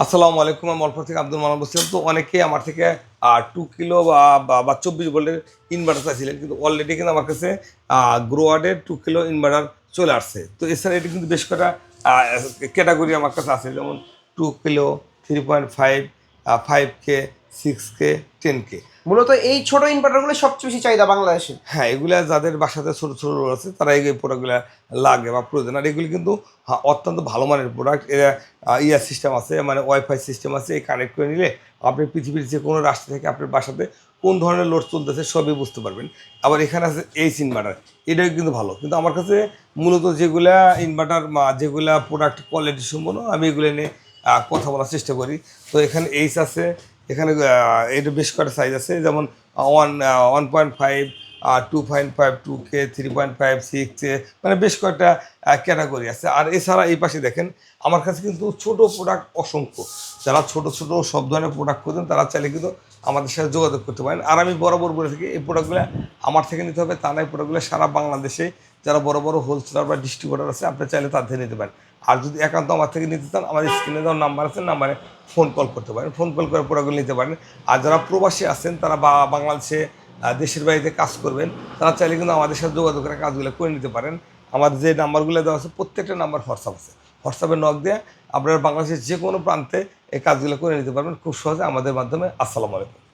আসসালামু আলাইকুম। আমি অল্প থেকে আব্দুল মান্নান বলছিলাম। তো অনেকেই আমার থেকে 2 কিলো বা 24 ভোল্টের ইনভার্টার চাইছিলেন, কিন্তু অলরেডি কিন্তু আমার কাছে গ্রোয়ার্ডের 2 কিলো ইনভার্টার চলে আসছে। তো এছাড়া এটা কিন্তু বেশ কটা ক্যাটাগরি আমার কাছে আছে, যেমন 2 কিলো, 3.5, 5K, 6K, 10K। মূলত এই ছোট ইনভার্টারগুলো সবচেয়ে বেশি চাহিদা বাংলাদেশে। হ্যাঁ, এগুলা যাদের বাসাতে ছোটো ছোটো আছে তারা এই প্রোডাক্টগুলো লাগে বা প্রয়োজন। আর এগুলি কিন্তু অত্যন্ত ভালো মানের প্রোডাক্ট। এরা ইয়ার সিস্টেম আছে, মানে ওয়াইফাই সিস্টেম আছে। এই কানেক্ট করে নিলে আপনি পৃথিবীর যে কোনো রাষ্ট্র থেকে আপনার বাসাতে কোন ধরনের লোড চলতেছে সবই বুঝতে পারবেন। আবার এখানে আছে এইচ ইনভার্টার, এটাও কিন্তু ভালো। কিন্তু আমার কাছে মূলত যেগুলা ইনভার্টার যেগুলা প্রোডাক্ট কোয়ালিটি সম্পন্ন, আমি এগুলো নিয়ে কথা বলার চেষ্টা করি। তো এখানে এইচ আছে, এখানে এটা বেশ কয়েকটা সাইজ আছে, যেমন 1.5, 2.5, 2K, 3.5, 6K, মানে বেশ কয়েকটা ক্যাটাগরি আছে। আর এছাড়া এই পাশে দেখেন আমার কাছে কিন্তু ছোট প্রোডাক্ট অসংখ্য। যারা ছোট ছোট সব ধরনের প্রোডাক্ট করতেন তারা চাইলে কিন্তু আমাদের সাথে যোগাযোগ করতে পারেন। আর আমি বরাবর বলে থাকি এই প্রোডাক্টগুলো আমার থেকে নিতে হবে তা নয়, প্রোডাক্টগুলো সারা বাংলাদেশে যারা বড় বড় হোলসেলার বা ডিস্ট্রিবিউটার আছে আপনি চাইলে তার থেকে নিতে পারেন। আর যদি একান্ত আমার থেকে নিতে চান, আমাদের স্ক্রিনে দেওয়ার নাম্বার আছে, নাম্বারে ফোন কল করতে পারেন, ফোন কল করে প্রোডাক্টগুলো নিতে পারেন। আর যারা প্রবাসী আছেন তারা বাংলাদেশে দেশের বাড়িতে কাজ করবেন, তারা চাইলে কিন্তু আমাদের সাথে যোগাযোগ করে কাজগুলো করে নিতে পারেন। আমার যে নাম্বারগুলো দেওয়া আছে প্রত্যেকটা নাম্বার হোয়াটসঅ্যাপ আছে। হোয়াটসঅ্যাপে নক দিয়ে আপনারা বাংলাদেশের যে কোনো প্রান্তে এই কাজগুলো করে নিতে পারবেন খুব সহজে আমাদের মাধ্যমে। আসসালামু আলাইকুম।